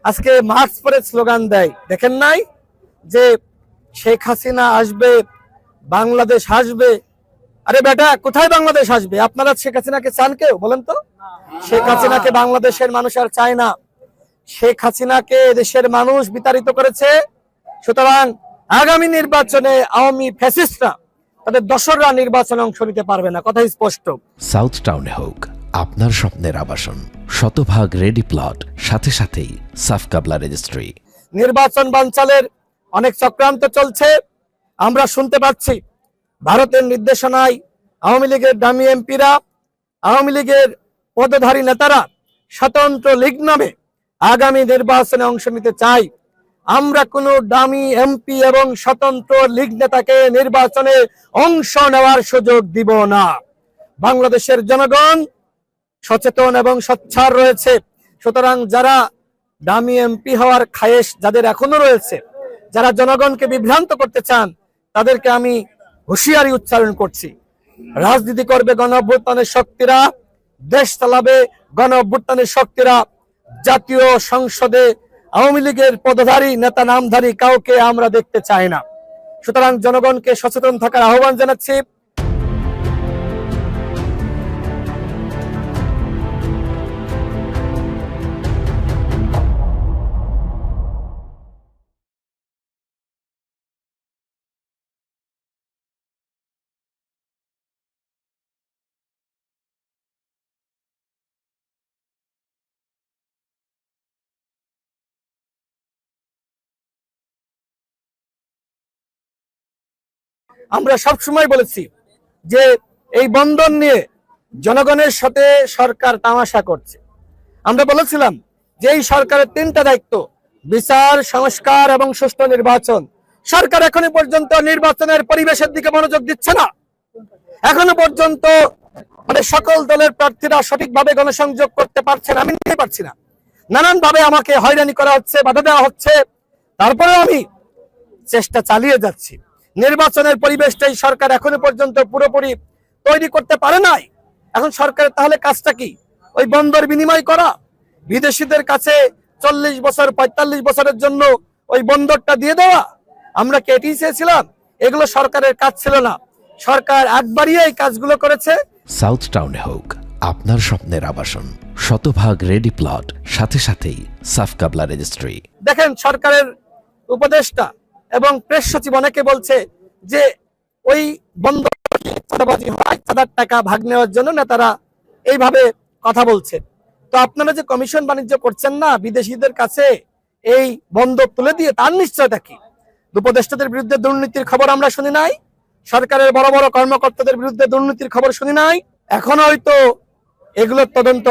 আজকে মাস্ক পরে স্লোগান দেয়, দেখেন নাই যে শেখ হাসিনা আসবে, বাংলাদেশ আসবে। আরে বেটা, কোথায় বাংলাদেশ আসবে? আপনারা শেখ হাসিনাকে চান কেউ? বলেন তো। শেখ হাসিনাকে বাংলাদেশের মানুষ আর চায় না। শেখ হাসিনাকে দেশের মানুষ বিতাড়িত করেছে। সুতরাং আগামী নির্বাচনে আওয়ামী ফ্যাসিস্টরা, তাদের দোসররা নির্বাচনে অংশ নিতে পারবে না, কথাই স্পষ্ট। সাউথ টাউনে হোক আপনার স্বপ্নের আবাসন, শতভাগ রেডি প্লট, সাথে সাথেই সাফ কাবলা রেজিস্ট্রি। নির্বাচন বানচালের অনেক চক্রান্ত চলছে, আমরা শুনতে পাচ্ছি। ভারতের নির্দেশনায় আওয়ামী লীগের দামি এমপিরা, আওয়ামী লীগের পদধারী নেতারা স্বতন্ত্র লীগ নামে আগামী নির্বাচনে অংশ নিতে চাই। আমরা কোনো দামি এমপি এবং স্বতন্ত্র লীগ নেতাকে নির্বাচনে অংশ নেওয়ার সুযোগ দিব না। বাংলাদেশের জনগণ সচেতন এবং সোচ্চার রয়েছে। সুতরাং যারা দামি এমপি হওয়ার খায়েশ যাদের এখনো রয়েছে, যারা জনগণকে বিভ্রান্ত করতে চান, তাদেরকে আমি হুঁশিয়ারি উচ্চারণ করছি। রাজনীতি করবে গণ অভ্যুত্থানের শক্তিরা, দেশ চালাবে গণ অভ্যুত্থানের শক্তিরা। জাতীয় সংসদে আওয়ামী লীগের পদধারী নেতা নামধারী কাউকে আমরা দেখতে চাই না। সুতরাং জনগণকে সচেতন থাকার আহ্বান জানাচ্ছি। আমরা সবসময় বলেছি যে এই বন্ধন নিয়ে জনগণের সাথে সরকার তামাশা করছে। আমরা বলেছিলাম যে এই সরকারের তিনটা দায়িত্ব: বিচার, সংস্কার এবং সুষ্ঠু নির্বাচন। সরকার এখনো পর্যন্ত নির্বাচনের পরিবেশের দিকে মনোযোগ দিচ্ছে না। এখনো পর্যন্ত সকল দলের প্রার্থীরা সঠিকভাবে গণসংযোগ করতে পারছেন, আমি নিতে পারছি না। নানান ভাবে আমাকে হয়রানি করা হচ্ছে, বাধা দেওয়া হচ্ছে। তারপরেও আমি চেষ্টা চালিয়ে যাচ্ছি। নির্বাচনের পরিবেশটাই সরকার এখনো পর্যন্ত পুরোপুরি তৈরি করতে পারে নাই। এখন সরকারের তাহলে কাজটা কি? ওই বন্দর বিনিময় করা, বিদেশিদের কাছে 40 বছর 45 বছরের জন্য ওই বন্দরটা দিয়ে দেওয়া? আমরা কি এটি চেয়েছিলাম? এগুলো সরকারের কাজ ছিল না। সরকার একবারই এই কাজগুলো করেছে। সাউথ টাউনে হোক আপনার স্বপ্নের আবাসন, শতভাগ রেডি প্লট, সাথে সাথেই সাফ কাবলা রেজিস্ট্রি। দেখেন, সরকারের উপদেষ্টা এবং প্রেস সচিব অনেকে বলছে যে ওই বন্ধ চাঁদাবাজি হয়, চাঁদার টাকা ভাগ নেওয়ার জন্য নেতারা এইভাবে কথা বলছে। তো আপনারা যে কমিশন বাণিজ্য করছেন না বিদেশিদের কাছে এই বন্দর তুলে দিয়ে, তার নিশ্চয়তা কি? উপদেষ্টাদের বিরুদ্ধে দুর্নীতির খবর আমরা শুনি নাই? সরকারের বড় বড় কর্মকর্তাদের বিরুদ্ধে দুর্নীতির খবর শুনি নাই? এখন হয়তো এগুলোর তদন্ত